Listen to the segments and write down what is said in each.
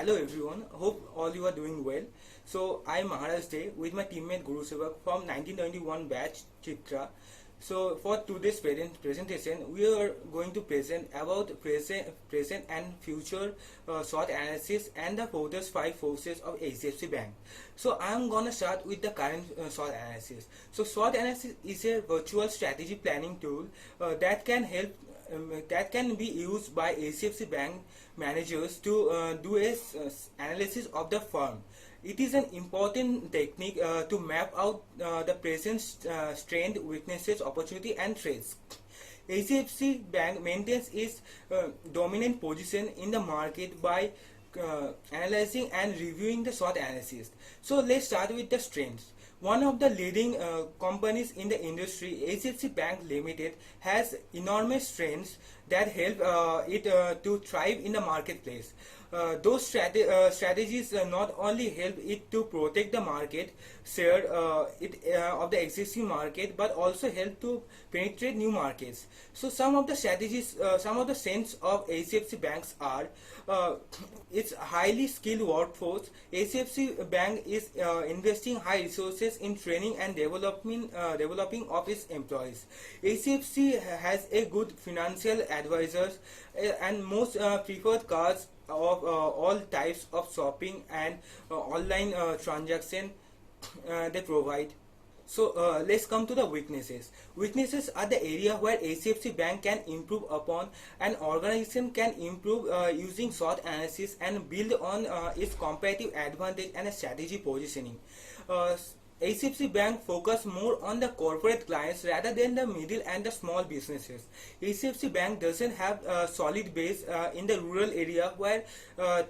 Hello everyone, hope all you are doing well. So I am Maharaj Day with my teammate Guru Sevak from 1991 batch Chitra. So for today's presentation, we are going to present about present and future SWOT analysis and the furthest 5 forces of HDFC Bank. So I am gonna start with the current SWOT analysis. So SWOT analysis is a virtual strategy planning tool that can help that can be used by HDFC Bank managers to do a analysis of the firm. It is an important technique to map out the present strength, weaknesses, opportunity, and threats. HDFC Bank maintains its dominant position in the market by analyzing and reviewing the SWOT analysis. So let's start with the strengths. One of the leading companies in the industry, HDFC Bank Limited, has enormous strengths that help it to thrive in the marketplace. Those strategies not only help it to protect the market share of the existing market, but also help to penetrate new markets. So some of the strategies, some of the strengths of HDFC banks are its highly skilled workforce. HDFC Bank is investing high resources in training and developing of its employees. HDFC has a good financial advisors and most preferred cards of all types of shopping and online transaction they provide. So let's come to the weaknesses. Weaknesses are the area where HDFC Bank can improve upon. An organization can improve using SWOT analysis and build on its competitive advantage and strategy positioning. HDFC Bank focus more on the corporate clients rather than the middle and the small businesses. HDFC Bank doesn't have a solid base in the rural area where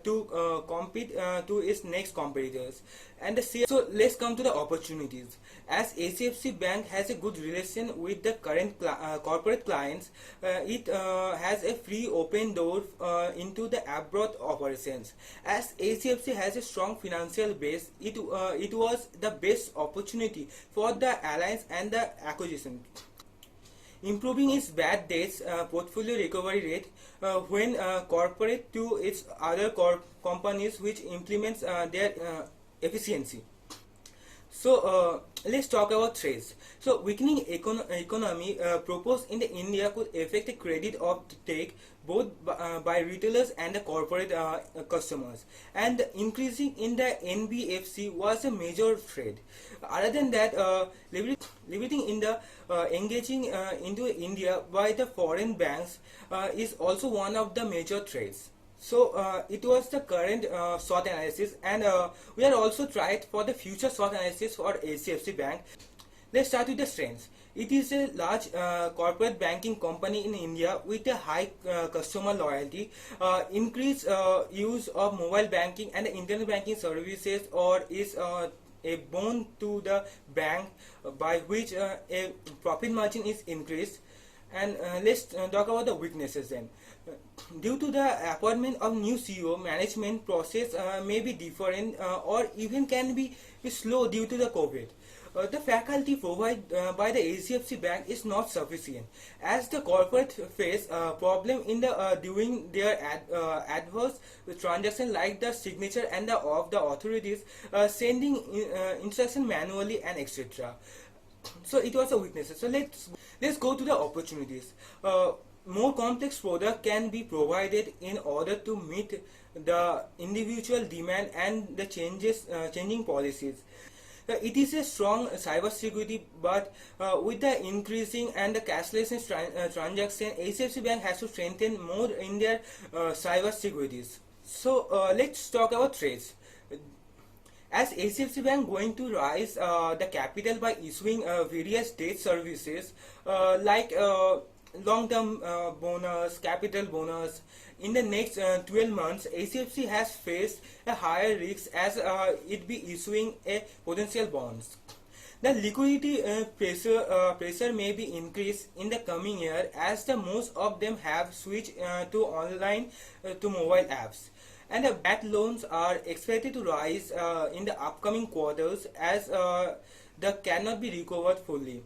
to compete to its next competitors. And so let's come to the opportunities. As HDFC Bank has a good relation with the current corporate clients, it has a free open door into the abroad operations. As HDFC has a strong financial base, it was the best opportunity for the alliance and the acquisition. Improving its bad debts portfolio recovery rate when corporate to its other companies which implements their efficiency. So let's talk about threats. So weakening economy proposed in the India could affect the credit of take both by retailers and the corporate customers, and increasing in the NBFC was a major threat. Other than that, limiting in the engaging into India by the foreign banks is also one of the major threats. So it was the current SWOT analysis, and we are also tried for the future SWOT analysis for HDFC Bank. Let's start with the strengths. It is a large corporate banking company in India with a high customer loyalty. Increased use of mobile banking and internet banking services or is a bone to the bank by which a profit margin is increased. And let's talk about the weaknesses then. Due to the appointment of new CEO, management process may be different or even can be slow due to the COVID. The faculty provided by the HDFC Bank is not sufficient, as the corporate face problem in the doing their adverse transaction, like the signature and the of the authorities sending instruction manually and etc. So it was a weakness. So let's go to the opportunities. More complex product can be provided in order to meet the individual demand and the changing policies. It is a strong cybersecurity, but with the increasing and the cashless transaction, HDFC Bank has to strengthen more in their cybersecurities. So let's talk about trades. As HDFC Bank going to raise the capital by issuing various debt services like long-term bonus, capital bonus. In the next 12 months, HDFC has faced a higher risk as it be issuing a potential bonds. The liquidity pressure may be increased in the coming year as the most of them have switched to online to mobile apps. And the bad loans are expected to rise in the upcoming quarters as they cannot be recovered fully.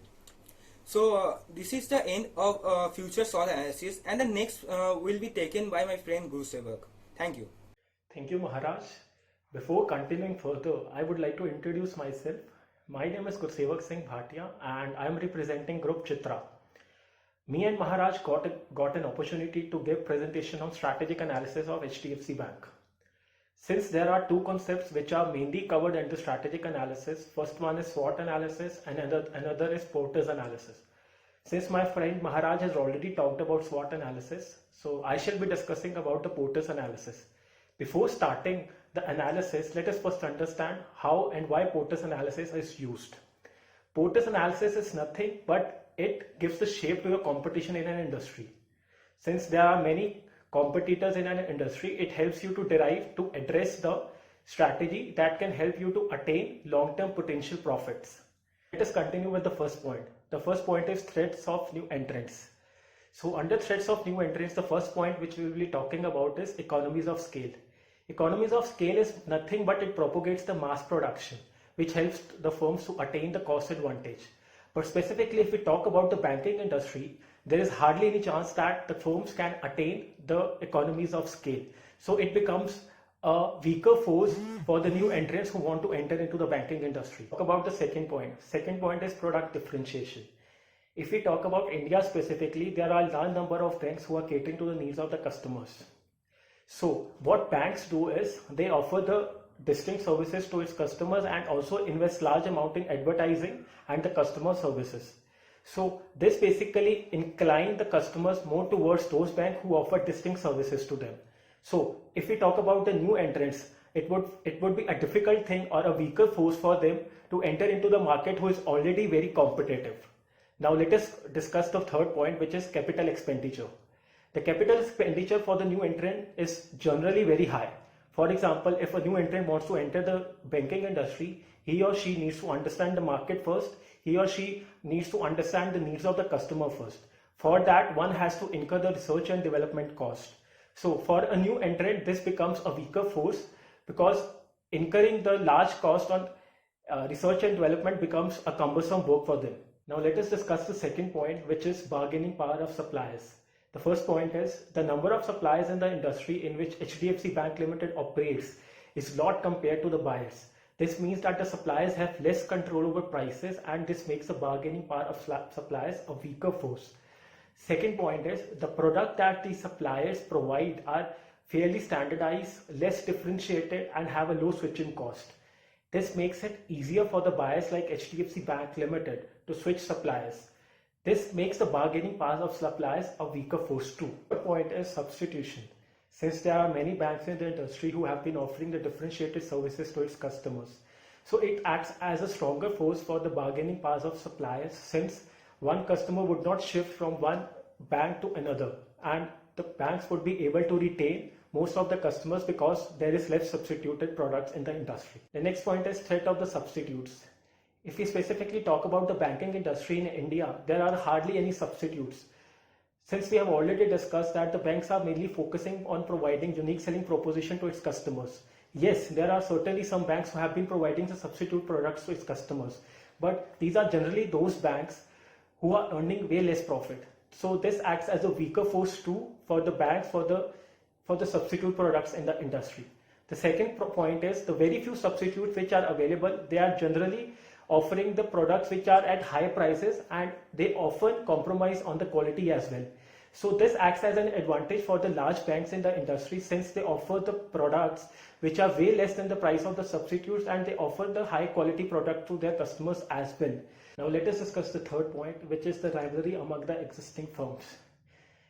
So this is the end of future SWOT analysis, and the next will be taken by my friend Guru Sevak. Thank you. Thank you, Maharaj. Before continuing further, I would like to introduce myself. My name is Gursevak Singh Bhatia and I am representing Group Chitra. Me and Maharaj got an opportunity to give presentation on strategic analysis of HDFC Bank. Since there are two concepts which are mainly covered under strategic analysis, first one is SWOT analysis and another is Porter's analysis. Since my friend Maharaj has already talked about SWOT analysis, so I shall be discussing about the Porter's analysis. Before starting the analysis, let us first understand how and why Porter's analysis is used. Porter's analysis is nothing but it gives the shape to your competition in an industry. Since there are many competitors in an industry, it helps you to address the strategy that can help you to attain long-term potential profits. Let us continue with the first point. The first point is threats of new entrants. So under threats of new entrants, the first point which we will be talking about is economies of scale. Economies of scale is nothing but it propagates the mass production, which helps the firms to attain the cost advantage. But specifically, if we talk about the banking industry, there is hardly any chance that the firms can attain the economies of scale. So it becomes a weaker force for the new entrants who want to enter into the banking industry. Talk about the second point. Second point is product differentiation. If we talk about India specifically, there are a large number of banks who are catering to the needs of the customers. So what banks do is they offer the distinct services to its customers and also invest large amount in advertising and the customer services. So this basically incline the customers more towards those banks who offer distinct services to them. So if we talk about the new entrants, it would be a difficult thing or a weaker force for them to enter into the market who is already very competitive. Now let us discuss the third point, which is capital expenditure. The capital expenditure for the new entrant is generally very high. For example, if a new entrant wants to enter the banking industry, he or she needs to understand the market first. He or she needs to understand the needs of the customer first. For that, one has to incur the research and development cost. So for a new entrant, this becomes a weaker force because incurring the large cost on research and development becomes a cumbersome work for them. Now let us discuss the second point, which is bargaining power of suppliers. The first point is the number of suppliers in the industry in which HDFC Bank Limited operates is lot compared to the buyers. This means that the suppliers have less control over prices and this makes the bargaining power of suppliers a weaker force. Second point is the product that the suppliers provide are fairly standardized, less differentiated and have a low switching cost. This makes it easier for the buyers like HDFC Bank Limited to switch suppliers. This makes the bargaining power of suppliers a weaker force too. The point is substitution. Since there are many banks in the industry who have been offering the differentiated services to its customers, so it acts as a stronger force for the bargaining powers of suppliers since one customer would not shift from one bank to another and the banks would be able to retain most of the customers because there is less substituted products in the industry. The next point is threat of the substitutes. If we specifically talk about the banking industry in India, there are hardly any substitutes. Since we have already discussed that the banks are mainly focusing on providing unique selling proposition to its customers. Yes, there are certainly some banks who have been providing the substitute products to its customers, but these are generally those banks who are earning way less profit. So this acts as a weaker force too for the banks for the substitute products in the industry. The second point is the very few substitutes which are available, they are generally offering the products which are at high prices and they often compromise on the quality as well. So this acts as an advantage for the large banks in the industry since they offer the products which are way less than the price of the substitutes and they offer the high quality product to their customers as well. Now let us discuss the third point, which is the rivalry among the existing firms.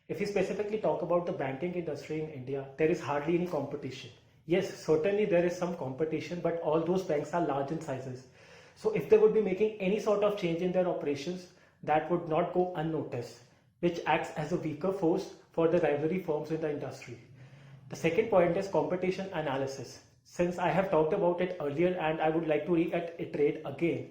If we specifically talk about the banking industry in India, there is hardly any competition. Yes, certainly there is some competition, but all those banks are large in sizes. So if they would be making any sort of change in their operations, that would not go unnoticed, which acts as a weaker force for the rivalry firms in the industry. The second point is competition analysis. Since I have talked about it earlier and I would like to reiterate again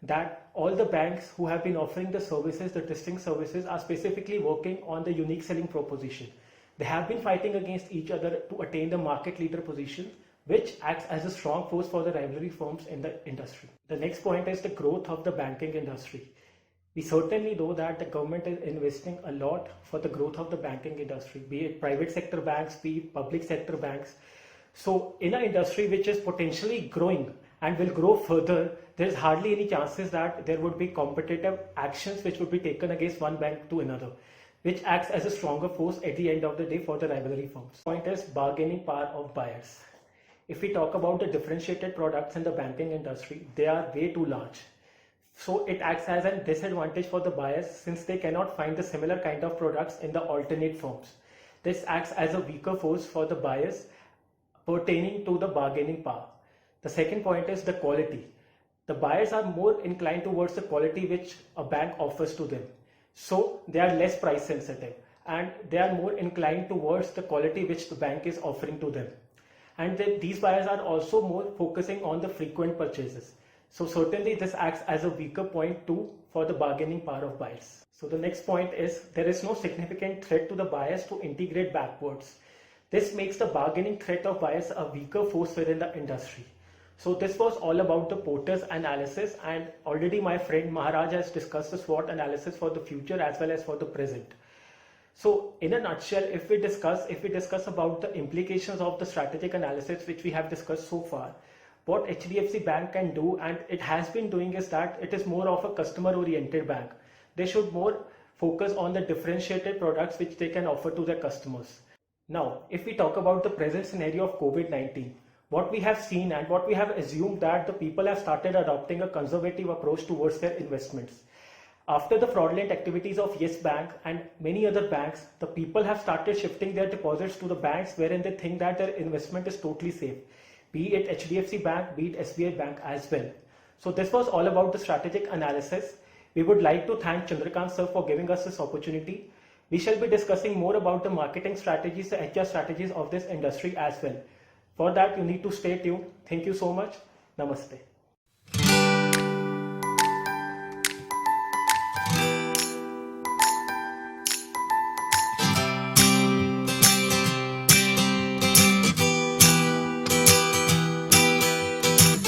that all the banks who have been offering the services, the distinct services, are specifically working on the unique selling proposition. They have been fighting against each other to attain the market leader position, which acts as a strong force for the rivalry firms in the industry. The next point is the growth of the banking industry. We certainly know that the government is investing a lot for the growth of the banking industry, be it private sector banks, be it public sector banks. So in an industry which is potentially growing and will grow further, there is hardly any chances that there would be competitive actions which would be taken against one bank to another, which acts as a stronger force at the end of the day for the rivalry firms. Point is bargaining power of buyers. If we talk about the differentiated products in the banking industry, they are way too large. So it acts as a disadvantage for the buyers since they cannot find the similar kind of products in the alternate firms. This acts as a weaker force for the buyers pertaining to the bargaining power. The second point is the quality. The buyers are more inclined towards the quality which a bank offers to them. So they are less price sensitive and they are more inclined towards the quality which the bank is offering to them. And these buyers are also more focusing on the frequent purchases. So certainly this acts as a weaker point too for the bargaining power of buyers. So the next point is there is no significant threat to the buyers to integrate backwards. This makes the bargaining threat of buyers a weaker force within the industry. So this was all about the Porter's analysis, and already my friend Maharaj has discussed the SWOT analysis for the future as well as for the present. So in a nutshell, if we discuss about the implications of the strategic analysis which we have discussed so far, what HDFC Bank can do and it has been doing is that it is more of a customer oriented bank. They should more focus on the differentiated products which they can offer to their customers. Now, if we talk about the present scenario of COVID-19, what we have seen and what we have assumed that the people have started adopting a conservative approach towards their investments. After the fraudulent activities of Yes Bank and many other banks, the people have started shifting their deposits to the banks wherein they think that their investment is totally safe, be it HDFC Bank, be it SBI Bank as well. So this was all about the strategic analysis. We would like to thank Chandrakant sir for giving us this opportunity. We shall be discussing more about the marketing strategies, the HR strategies of this industry as well. For that, you need to stay tuned. Thank you so much. Namaste.